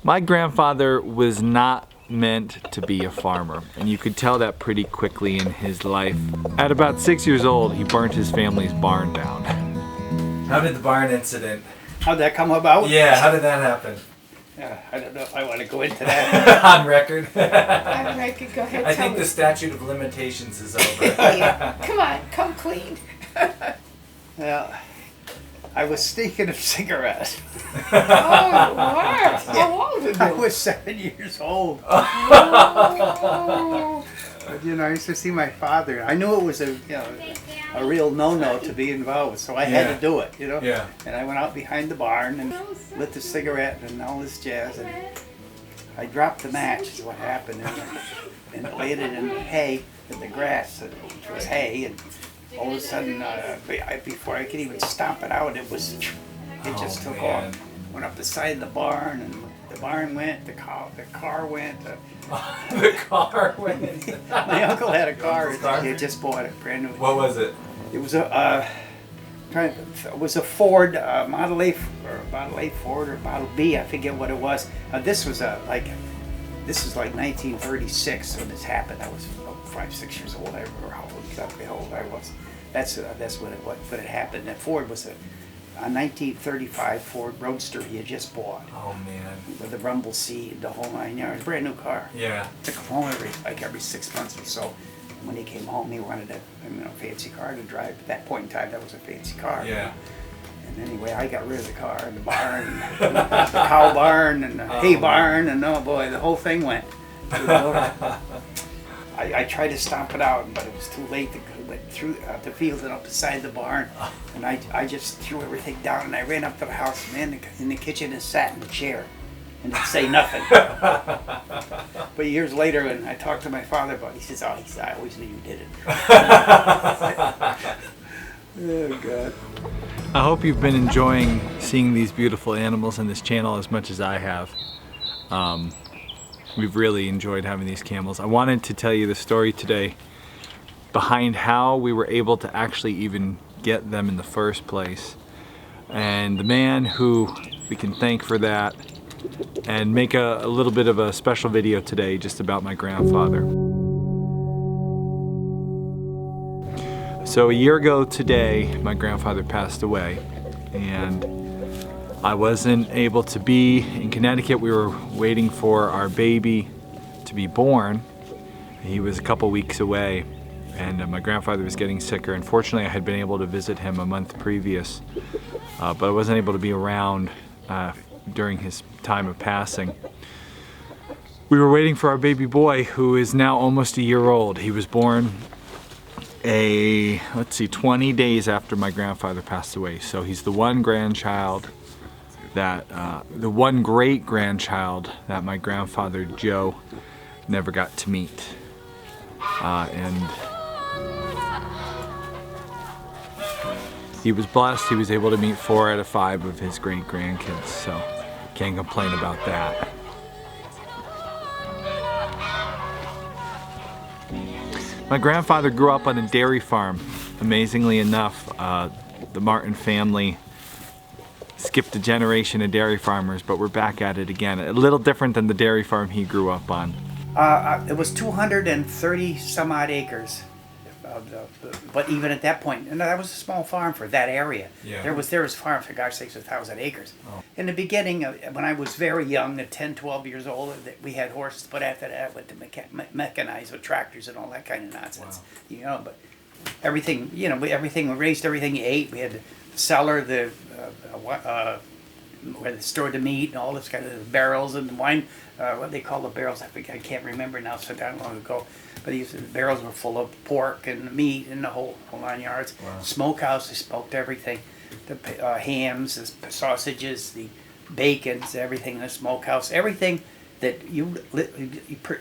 My grandfather was not meant to be a farmer, and you could tell that pretty quickly in his life. At about 6 years old, he burnt his family's barn down. How did the barn incident? How'd that come about? Yeah, how did that happen? I don't know if I want to go into that. On record? On record, go ahead. I think the statute of limitations is over. Yeah. Come on, come clean. Well, I was sneaking a cigarette. Oh, you were? How old were you? I was 7 years old. Oh. But, you know, I used to see my father. I knew it was a real no-no to be involved, so I had to do it, you know. Yeah. And I went out behind the barn and lit the cigarette and all this jazz, and I dropped the match. Is what happened, and laid it in the hay, in the grass, which was hay, and all of a sudden, before I could even stomp it out, it just took off. Went up the side of the barn, and the barn went. The car went. The car went. My uncle had a car. He had just bought it, brand new. What was it? It was a Ford Model A or Model A Ford or Model B. I forget what it was. This was like 1936 when this happened. I was 5, 6 years old. I remember exactly how old I was. That's when it happened. That Ford was a 1935 Ford Roadster he had just bought. Oh man. With the rumble seat, the whole 9 yards, brand new car. Yeah. Took him home every 6 months or so. When he came home, he wanted a fancy car to drive. At that point in time, that was a fancy car. Yeah. And anyway, I got rid of the car and the barn, and the cow barn, and the hay barn, and oh boy, the whole thing went. I tried to stomp it out, but it was too late. It went through the field and up beside the barn, and I just threw everything down, and I ran up to the house and in the kitchen and sat in the chair and didn't say nothing. But years later, when I talked to my father about it, he says, I always knew you did it. Oh, God. I hope you've been enjoying seeing these beautiful animals in this channel as much as I have. We've really enjoyed having these camels. I wanted to tell you the story today behind how we were able to actually even get them in the first place. And the man who we can thank for that, and make a little bit of a special video today just about my grandfather. So a year ago today, my grandfather passed away, and I wasn't able to be in Connecticut. We were waiting for our baby to be born. He was a couple weeks away, and my grandfather was getting sicker. Unfortunately, I had been able to visit him a month previous, but I wasn't able to be around during his time of passing. We were waiting for our baby boy, who is now almost a year old. He was born 20 days after my grandfather passed away. So he's the one grandchild that, the one great grandchild that my grandfather Joe never got to meet. And he was blessed. He was able to meet 4 out of 5 of his great grandkids, so can't complain about that. My grandfather grew up on a dairy farm. Amazingly enough, the Martin family skipped a generation of dairy farmers, but we're back at it again. A little different than the dairy farm he grew up on. It was 230 some odd acres, but even at that point, and that was a small farm for that area. Yeah. There was farms for gosh sakes 1,000 acres. Oh. In the beginning, when I was very young, at 10, 12 years old, we had horses, but after that, went to mechanized with tractors and all that kind of nonsense. Wow. You know, but everything, you know, we raised everything you ate. We had the cellar, where they stored the meat and all this kind of barrels and wine. What they call the barrels, I can't remember now, so that long ago. But the barrels were full of pork and meat and the whole 9 yards. Wow. Smokehouse, they smoked everything. The hams, the sausages, the bacons, everything in the smokehouse. Everything that you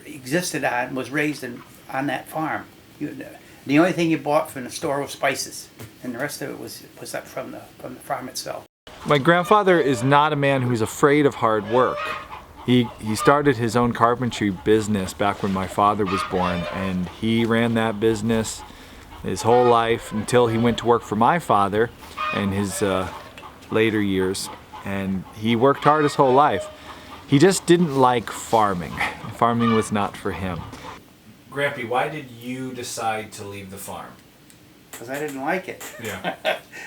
existed on was raised on that farm. The only thing you bought from the store was spices, and the rest of it was up from the farm itself. My grandfather is not a man who's afraid of hard work. He started his own carpentry business back when my father was born, and he ran that business his whole life until he went to work for my father in his later years, and he worked hard his whole life. he just didn't like farming. Farming was not for him. Grampy, why did you decide to leave the farm? Because I didn't like it. Yeah.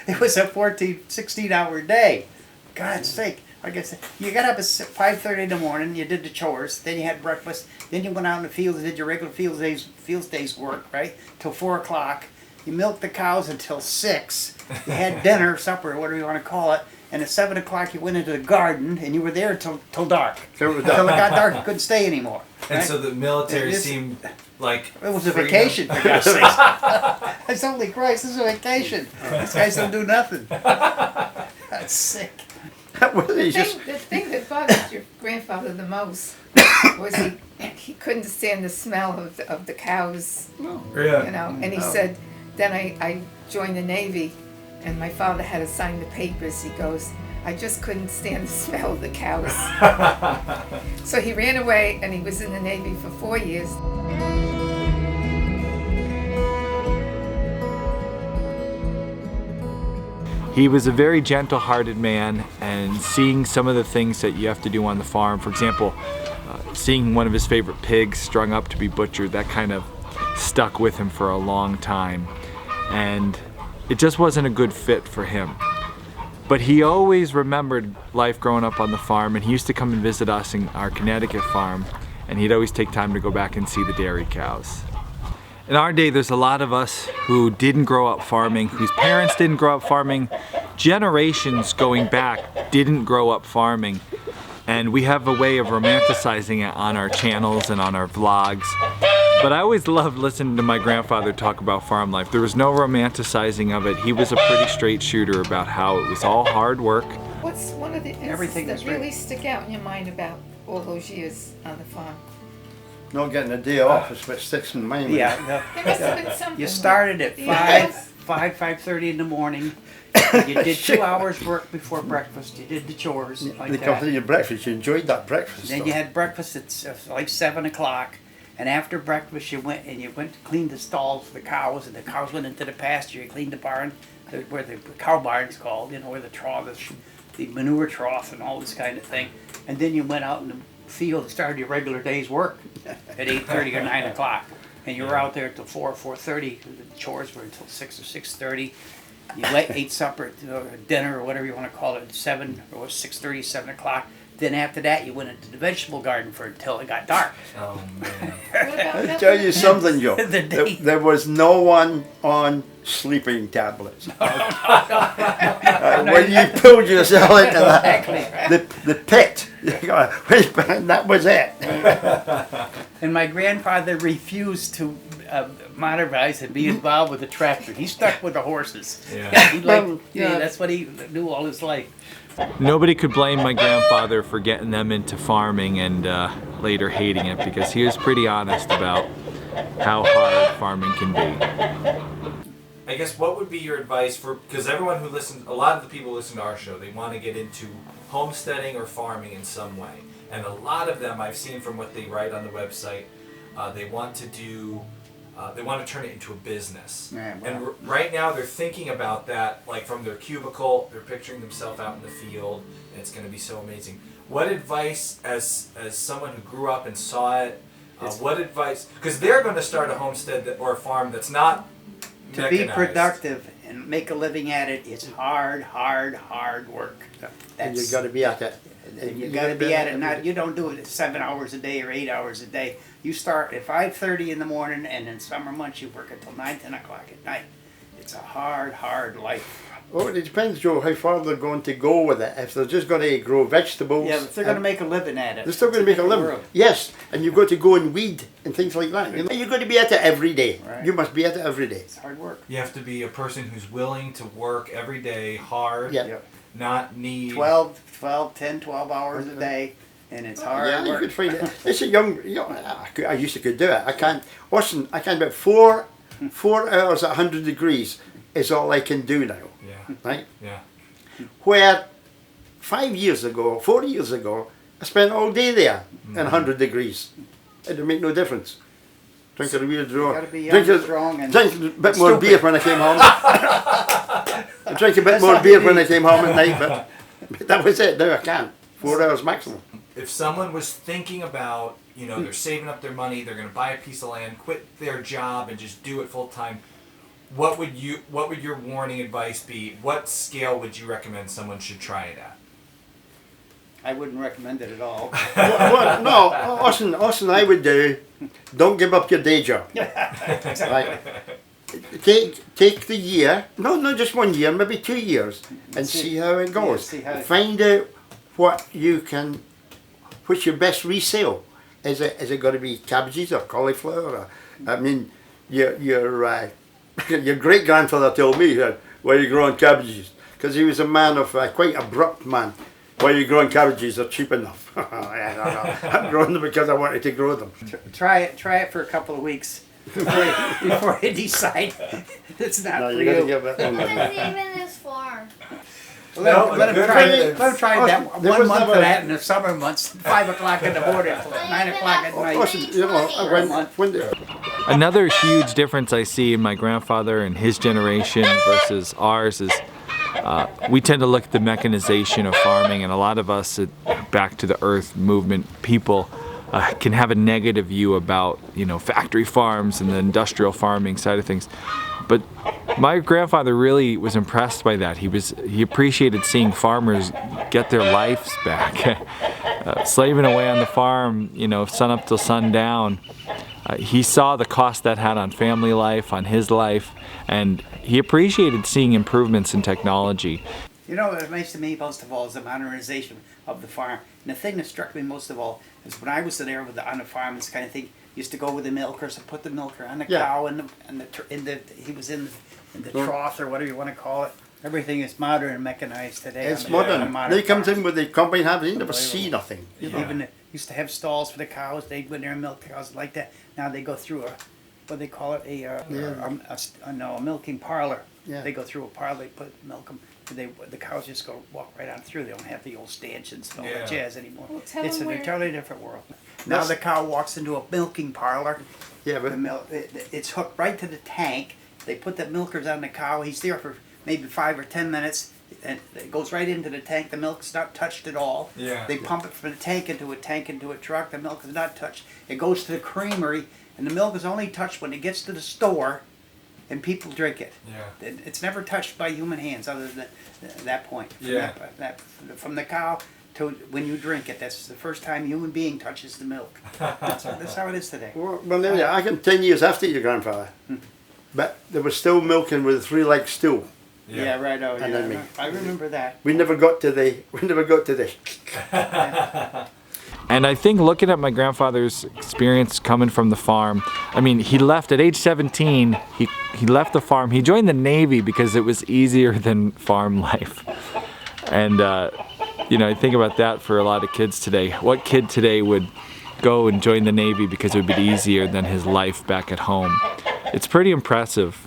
It was a 14, 16-hour day. God's sake. Like I said, you got up at 5:30 in the morning, you did the chores, then you had breakfast, then you went out in the fields and did your regular fields days work, right? Till 4 o'clock. You milked the cows until 6. You had dinner, supper, whatever you want to call it. And at 7 o'clock you went into the garden and you were there till dark. Till it got dark, you couldn't stay anymore. And right? so the military seemed like It was a freedom. vacation, for God's sakes. It's holy Christ, this is a vacation. These guys don't do nothing. That's sick. The thing that bothered your grandfather the most was he couldn't stand the smell of the cows, Yeah. you know. And he said, then I joined the Navy, and my father had to sign the papers. He goes, I just couldn't stand the smell of the cows. So he ran away, and he was in the Navy for 4 years. He was a very gentle-hearted man, and seeing some of the things that you have to do on the farm, for example, seeing one of his favorite pigs strung up to be butchered, that kind of stuck with him for a long time. And it just wasn't a good fit for him. But he always remembered life growing up on the farm, and he used to come and visit us in our Connecticut farm, and he'd always take time to go back and see the dairy cows. In our day, there's a lot of us who didn't grow up farming, whose parents didn't grow up farming, generations going back didn't grow up farming, and we have a way of romanticizing it on our channels and on our vlogs. But I always loved listening to my grandfather talk about farm life. There was no romanticizing of it. He was a pretty straight shooter about how it was all hard work. What's one of the Everything instances is that right. really stick out in your mind about all those years on the farm? Not getting a day off is what sticks in mind. Yeah. There must have been something. You started at Yeah. 5:30 in the morning. You did 2 hours work before breakfast. You did the chores like They that. come to your breakfast, you enjoyed that breakfast. Then you had breakfast at like 7 o'clock. And after breakfast, you went to clean the stalls for the cows, and the cows went into the pasture. You cleaned the barn, where the cow barn's called, you know, where the trough is, the manure trough and all this kind of thing. And then you went out in the field and started your regular day's work at 8:30 or 9 o'clock. And you were out there till 4 or 4:30. The chores were until 6 or 6:30. You ate supper, dinner, or whatever you want to call it, at 7 or 6:30, 7 o'clock. Then after that, you went into the vegetable garden until it got dark. Oh man. What about I'll nothing? tell you something, Joe. The day- There was no one on sleeping tablets. When you pulled yourself into the pit, that was it. And my grandfather refused to modernize and be involved with the tractor. He stuck with the horses. Yeah. He liked, that's what he knew all his life. Nobody could blame my grandfather for getting them into farming and later hating it, because he was pretty honest about how hard farming can be. I guess what would be your advice for, because everyone who listens, a lot of the people who listen to our show, they want to get into homesteading or farming in some way. And a lot of them I've seen from what they write on the website, they want to do, they want to turn it into a business. Yeah, And right now they're thinking about that, like from their cubicle, they're picturing themselves out in the field, and it's going to be so amazing. What advice, as someone who grew up and saw it, what advice, because they're going to start a homestead or a farm that's not To be mechanized. productive and make a living at it, it's hard work. And you got to be at it. You got to be at it. Not you don't do it 7 hours a day or 8 hours a day. You start at 5:30 in the morning, and in summer months you work until 9, 10 o'clock at night. It's a hard life. Well, it depends, Joe, how far they're going to go with it. If they're just going to grow vegetables, Yeah, but they're going to make a living at it. they're still going to make a living. World. Yes, and you've got to go and weed and things like that. You're going to be at it every day. Right. You must be at it every day. It's hard work. You have to be a person who's willing to work every day hard, Yeah. Yep. not need... 10, 12 hours a day, and it's hard Yeah, you work. could find it. It's a young, I used to could do it. I can't, Austin, I can about 4 hours at 100 degrees is all I can do now, Yeah, right? yeah. Where 5 years ago, 4 years ago, I spent all day there in 100 degrees. It didn't make no difference. Drink a real draw. gotta be young, Drink strong, and drink a bit more stupid. beer when I came home. I drank a bit That's more all beer you when I need. came home at night, but that was it. Now I can't. 4 hours maximum. if someone was thinking about, you know, they're saving up their money, they're going to buy a piece of land, quit their job, and just do it full time, what would your warning advice be? What scale would you recommend someone should try it at? I wouldn't recommend it at all. Well, no, Austin, I would do. Don't give up your day job. Exactly. Take the year, no, not just 1 year, maybe 2 years, and see how it goes. Yeah, see how it- Find out what you can, what's your best resale. Is it going to be cabbages or cauliflower? Or, I mean, your great grandfather told me that why are you growing cabbages? Because he was a man of quite abrupt man. Why are you growing cabbages? They're cheap enough. I don't know. I'm growing them because I wanted to grow them. Try it for a couple of weeks before you decide it's not No, for you got to you. give it. What does even this for? Let him try that There 1 was month never- of that in the summer months, 5 o'clock in the morning, 9 o'clock at night. Austin, you know, when the, Another huge difference I see in my grandfather and his generation versus ours is we tend to look at the mechanization of farming, and a lot of us back to the earth movement people can have a negative view about, you know, factory farms and the industrial farming side of things. But my grandfather really was impressed by that. He appreciated seeing farmers get their lives back. Slaving away on the farm, you know, sun up till sundown. He saw the cost that had on family life, on his life, and he appreciated seeing improvements in technology. You know what amazed me most of all is the modernization of the farm. And the thing that struck me most of all is when I was there on the farm, this kind of thing, used to go with the milkers and put the milker on the cow he was in the trough or whatever you want to call it. Everything is modern and mechanized today. it's on modern. modern They comes farms. in with the combine harvester, you never see nothing. You know? Even used to have stalls for the cows. They'd go in there and milk cows like that. Now they go through what they call it, a milking parlor. Yeah. They go through a parlor. They put milk them. The cows just walk right on through. They don't have the old stanchions and all that jazz anymore. Well, tell It's them an where- entirely different world. Now the cow walks into a milking parlor. Yeah, but It's hooked right to the tank. They put the milkers on the cow. He's there for maybe 5 or 10 minutes, and it goes right into the tank. The milk's not touched at all. Yeah. They pump it from the tank into a truck. The milk is not touched. It goes to the creamery, and the milk is only touched when it gets to the store, and people drink it. Yeah. It's never touched by human hands other than that point. From the cow to when you drink it, that's the first time a human being touches the milk. That's how it is today. well, there you are. I can 10 years after your grandfather, but there was still milking with a 3-leg stool. Yeah, right. Oh, And then yeah. I remember that. We never got to the. And I think looking at my grandfather's experience coming from the farm, I mean, he left at age 17, he left the farm, he joined the Navy because it was easier than farm life. And, you know, I think about that for a lot of kids today. What kid today would go and join the Navy because it would be easier than his life back at home? It's pretty impressive,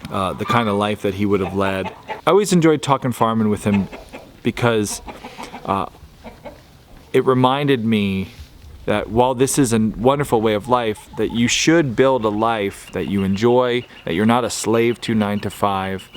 the kind of life that he would have led. I always enjoyed talking farming with him because it reminded me that while this is a wonderful way of life, that you should build a life that you enjoy, that you're not a slave to 9 to 5.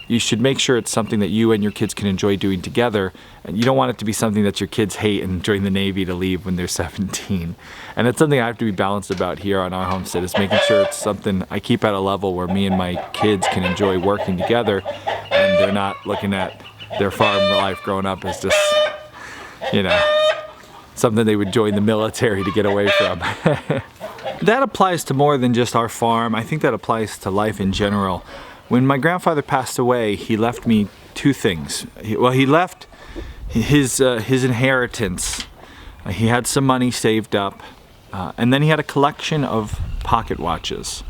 You should make sure it's something that you and your kids can enjoy doing together, and you don't want it to be something that your kids hate and join the Navy to leave when they're 17. And it's something I have to be balanced about here on our homestead, is making sure it's something I keep at a level where me and my kids can enjoy working together, and they're not looking at their farm life growing up as just, you know, something they would join the military to get away from. That applies to more than just our farm. I think that applies to life in general. When my grandfather passed away, he left me 2 things. He left his inheritance. He had some money saved up, and then he had a collection of pocket watches.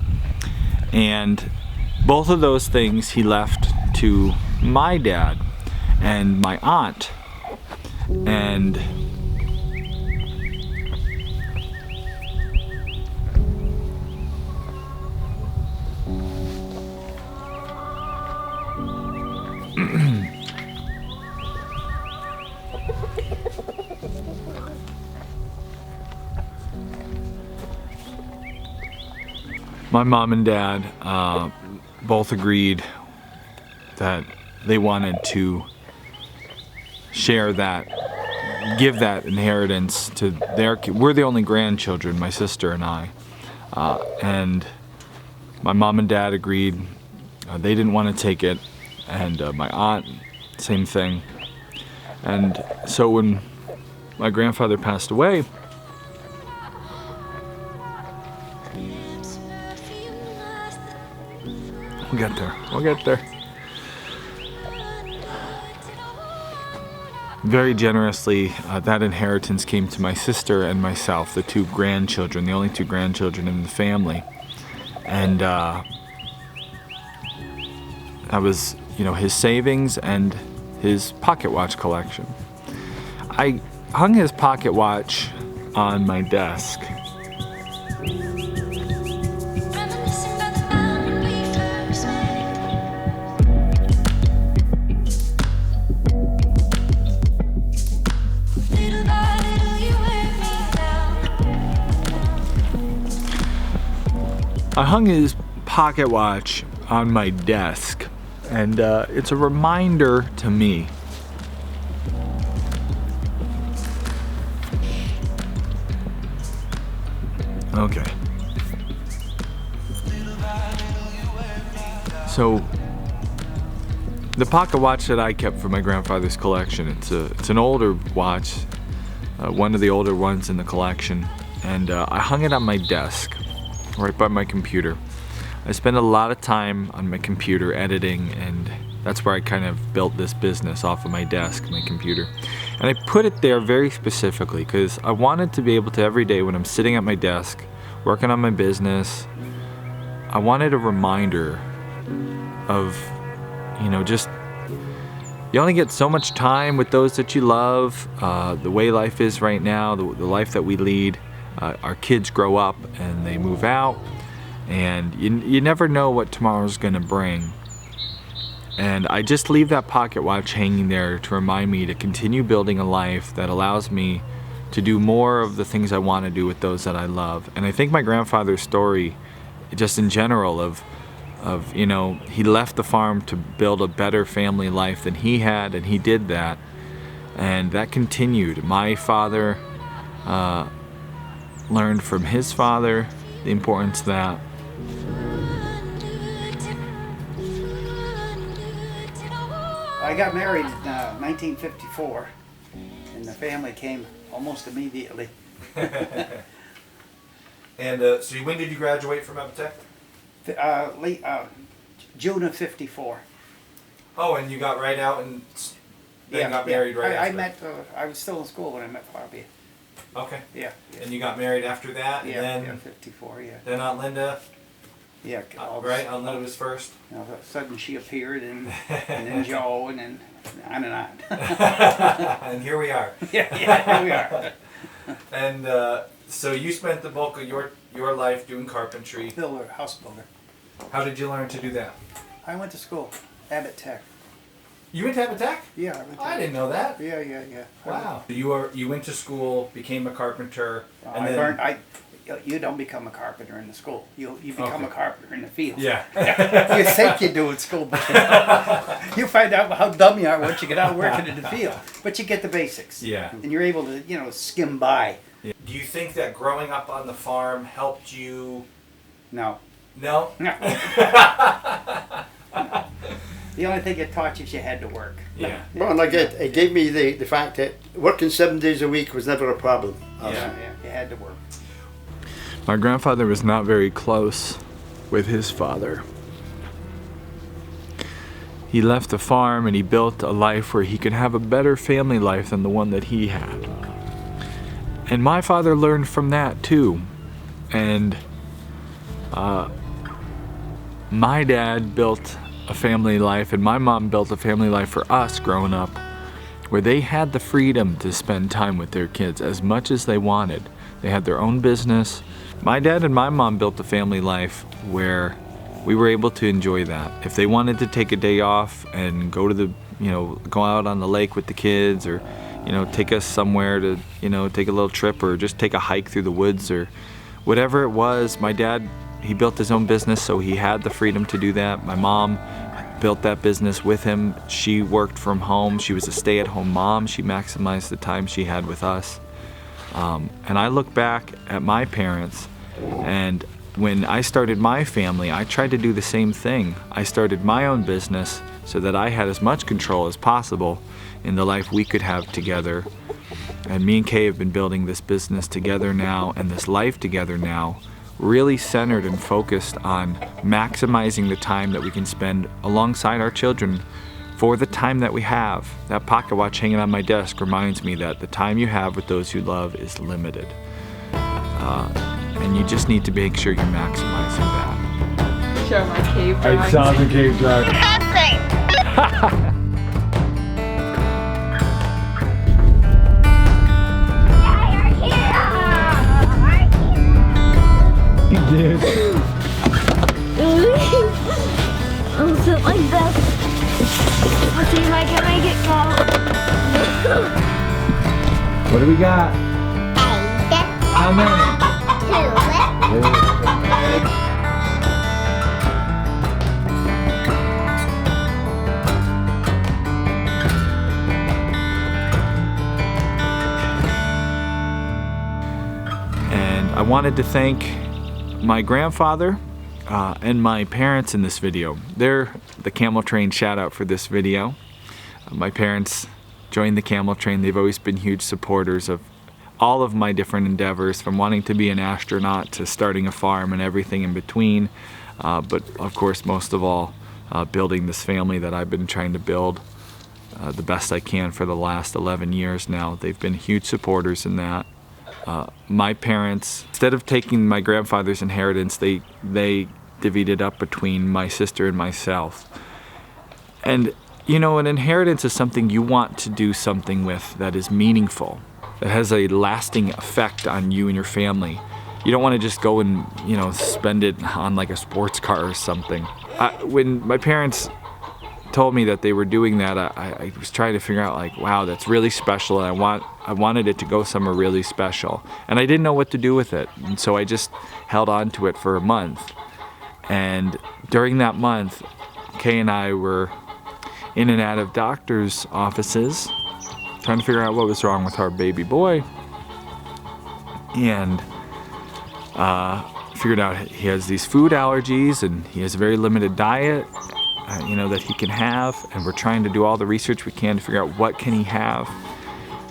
And both of those things he left to my dad and my aunt. And my mom and dad both agreed that they wanted to share that give that inheritance to we're the only grandchildren, my sister and I. And my mom and dad agreed. They didn't want to take it. And my aunt, same thing. And so when my grandfather passed away, we'll get there. Very generously, that inheritance came to my sister and myself, the two grandchildren, the only two grandchildren in the family. And that was, his savings and his pocket watch collection. I hung his pocket watch on my desk. I hung his pocket watch on my desk, and it's a reminder to me okay. So the pocket watch that I kept for my grandfather's collection, it's an older watch, one of the older ones in the collection, and I hung it on my desk right by my computer. I spend a lot of time on my computer editing, and that's where I kind of built this business off of my desk, my computer. And I put it there very specifically because I wanted to be able to, every day when I'm sitting at my desk working on my business, I wanted a reminder of, just, you only get so much time with those that you love. The way life is right now, the life that we lead, our kids grow up and they move out, and you never know what tomorrow's gonna bring. And I just leave that pocket watch hanging there to remind me to continue building a life that allows me to do more of the things I want to do with those that I love. And I think my grandfather's story, just in general, of he left the farm to build a better family life than he had, and he did that, and that continued. My father learned from his father the importance of that. I got married in 1954, and the family came almost immediately. And so when did you graduate from Epitech? Late June of '54. Oh, and you got right out and then got married right after? I was still in school when I met Barbie. Okay. Yeah. And you got married after that? Yeah, and then, '54, yeah. Then Aunt Linda? Yeah. Right, Aunt Linda was first? All of a sudden she appeared, and then Joe, and then on and on. And here we are. Yeah, here we are. And so you spent the bulk of your life doing carpentry. Builder, house builder. How did you learn to do that? I went to school, Abbott Tech. You went to Epitech? Yeah, I went to I didn't know that. Yeah. Wow. You went to school, became a carpenter, and I then learned. You don't become a carpenter in the school. You become a carpenter in the field. Yeah. You think you do at school, but you find out how dumb you are once you get out working in the field. But you get the basics. Yeah. And you're able to skim by. Yeah. Do you think that growing up on the farm helped you? No. No? No. The only thing it taught you is you had to work. Yeah. Well, and like it gave me the fact that working 7 days a week was never a problem. Yeah, you had to work. My grandfather was not very close with his father. He left the farm and he built a life where he could have a better family life than the one that he had. And my father learned from that too. And my dad built a family life, and my mom built a family life for us growing up, where they had the freedom to spend time with their kids as much as they wanted. They had their own business. My dad and my mom built a family life where we were able to enjoy that. If they wanted to take a day off and go to go out on the lake with the kids, or, take us somewhere to, take a little trip, or just take a hike through the woods, or whatever it was, my dad, he built his own business, so he had the freedom to do that. My mom built that business with him. She worked from home. She was a stay-at-home mom. She maximized the time she had with us. And I look back at my parents, and when I started my family, I tried to do the same thing. I started my own business so that I had as much control as possible in the life we could have together. And me and Kay have been building this business together now and this life together now, really centered and focused on maximizing the time that we can spend alongside our children for the time that we have. That pocket watch hanging on my desk reminds me that the time you have with those you love is limited. And you just need to make sure you're maximizing that. Show my cave drawing. It sounds like cave drawing. You did. I'll sit like this. Let's see if I can make it go. What do we got? How many? And I wanted to thank my grandfather and my parents in this video. They're the Camel Train shout out for this video. My parents joined the Camel Train. They've always been huge supporters of all of my different endeavors, from wanting to be an astronaut to starting a farm and everything in between. But of course, most of all, building this family that I've been trying to build the best I can for the last 11 years now. They've been huge supporters in that. My parents, instead of taking my grandfather's inheritance, they divvied it up between my sister and myself. And you know, an inheritance is something you want to do something with that is meaningful, that has a lasting effect on you and your family. You don't want to just go and, you know, spend it on like a sports car or something. When my parents told me that they were doing that, I was trying to figure out, like, wow, that's really special, and I wanted it to go somewhere really special. And I didn't know what to do with it, and so I just held on to it for a month. And during that month, Kay and I were in and out of doctors' offices trying to figure out what was wrong with our baby boy, and figured out he has these food allergies and he has a very limited diet, you know, that he can have, and we're trying to do all the research we can to figure out what can he have.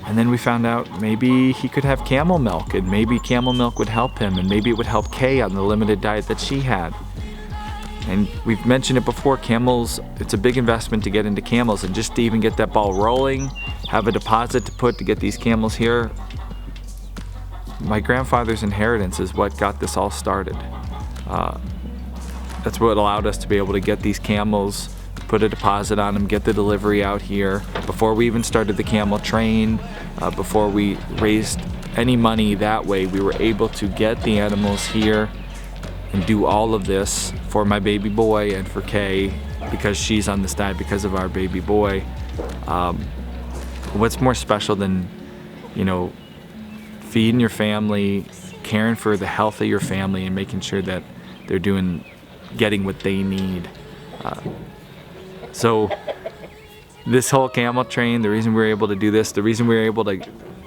And then we found out maybe he could have camel milk, and maybe camel milk would help him, and maybe it would help Kay on the limited diet that she had. And we've mentioned it before, camels, it's a big investment to get into camels, and just to even get that ball rolling, have a deposit to put to get these camels here. My grandfather's inheritance is what got this all started. That's what allowed us to be able to get these camels, put a deposit on them, get the delivery out here. Before we even started the Camel Train, before we raised any money that way, we were able to get the animals here and do all of this for my baby boy and for Kay, because she's on this diet because of our baby boy. What's more special than, you know, feeding your family, caring for the health of your family, and making sure that they're getting what they need. So this whole Camel Train, the reason we were able to do this, the reason we were able to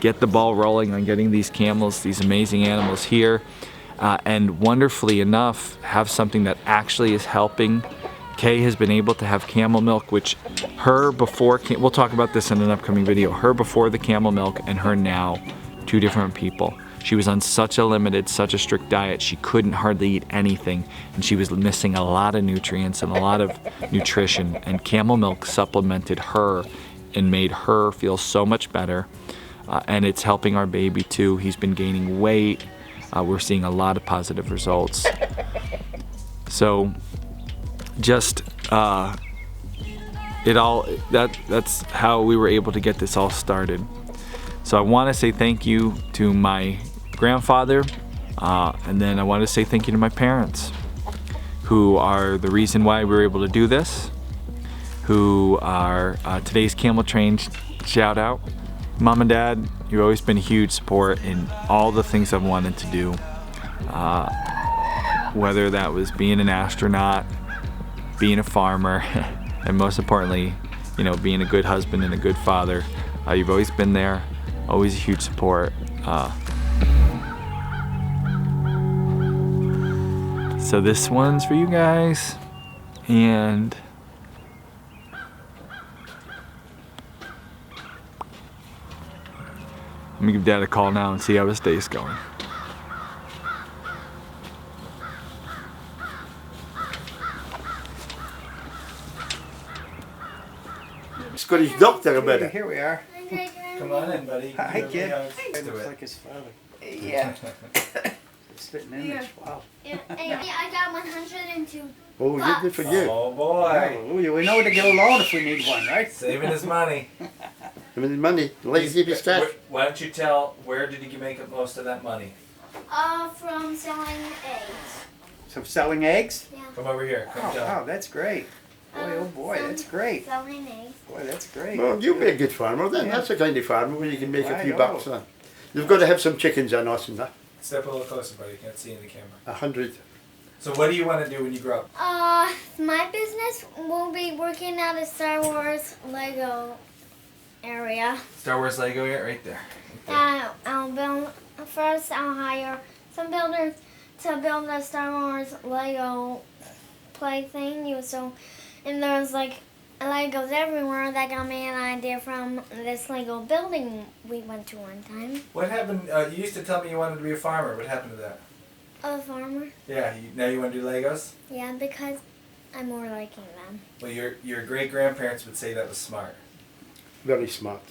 get the ball rolling on getting these camels, these amazing animals here, and wonderfully enough, have something that actually is helping. Kay has been able to have camel milk, which her before, we'll talk about this in an upcoming video, her before the camel milk and her now, two different people. She was on such a limited, such a strict diet, she couldn't hardly eat anything, and she was missing a lot of nutrients and a lot of nutrition, and camel milk supplemented her and made her feel so much better. And it's helping our baby too. He's been gaining weight. We're seeing a lot of positive results. So just that's how we were able to get this all started. So I want to say thank you to my grandfather, and then I want to say thank you to my parents, who are the reason why we were able to do this, who are today's Camel Train shout out. Mom and Dad, you've always been a huge support in all the things I've wanted to do, whether that was being an astronaut, being a farmer, and most importantly, you know, being a good husband and a good father. You've always been there, always a huge support. So this one's for you guys, and let me give Dad a call now and see how his day's going. Scottish doctor about it. Here we are. Come on in, buddy. Hi, kid. He looks like his father. Yeah. Spitting image. Wow. Yeah, I got 102. Oh, good for you. Oh boy. Hallelujah. We know where to get a loan if we need one, right? Saving his money. I mean, money. Let's keep his cash. Why don't you tell, where did he make most of that money? From selling eggs. So selling eggs? Yeah. Come over here. Come Oh, tell. wow, that's great. Boy, oh boy, that's great. Selling eggs. Boy, that's great. Well, you'll be a good farmer then. Yeah. That's the kind of farmer where you can make a few Right, bucks on. You've got to have some chickens on us and that. Step a little closer, buddy. You can't see in the camera. 100. So what do you want to do when you grow up? My business will be working at a Star Wars Lego area. Star Wars Lego here, right there. I'll build, first I'll hire some builders to build a Star Wars Lego play thing. And there's like Legos everywhere. That got me an idea from this Lego building we went to one time. What happened? You used to tell me you wanted to be a farmer. What happened to that? A farmer. Yeah. Now you want to do Legos? Yeah, because I'm more liking them. Well, your great grandparents would say that was smart. Very smart.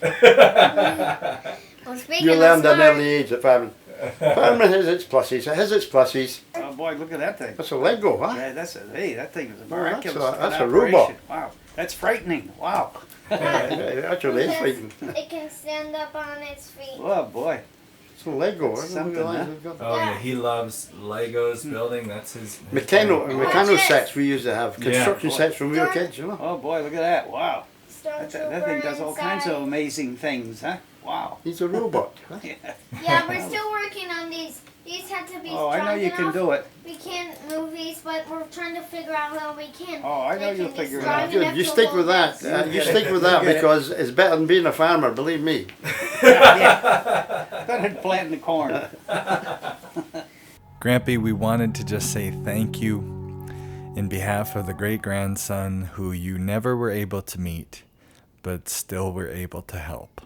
Well, speaking You of learned at an smart, early age of farming. Farming has its pluses. It has its pluses. Oh boy, look at that thing. That's a Lego, huh? Yeah, hey, that thing is a Oh, miraculous. that's a operation. robot. Wow, that's frightening. Wow. It actually is frightening. it can stand up on its feet. Oh boy. It's a Lego. That's something, huh? Oh yeah, he loves Legos building. That's his. Mechano sets we used to have. Construction Yeah. sets when we were kids, you know. Oh boy, look at that. Wow. That thing does all kinds of inside. amazing things, huh? Wow. He's a robot. Huh? Yeah, we're still working on these. These have to be Oh, strong I know you enough. can do it. We can't move these, but we're trying to figure out how we can. Oh, I know They you'll can be figure it strong out. Good. enough You to stick hold with that. this. You stick with that You'll get it. because it's better than being a farmer. Believe me. Yeah. Better than planting the corn. Grampy, we wanted to just say thank you in behalf of the great grandson who you never were able to meet, but still were able to help.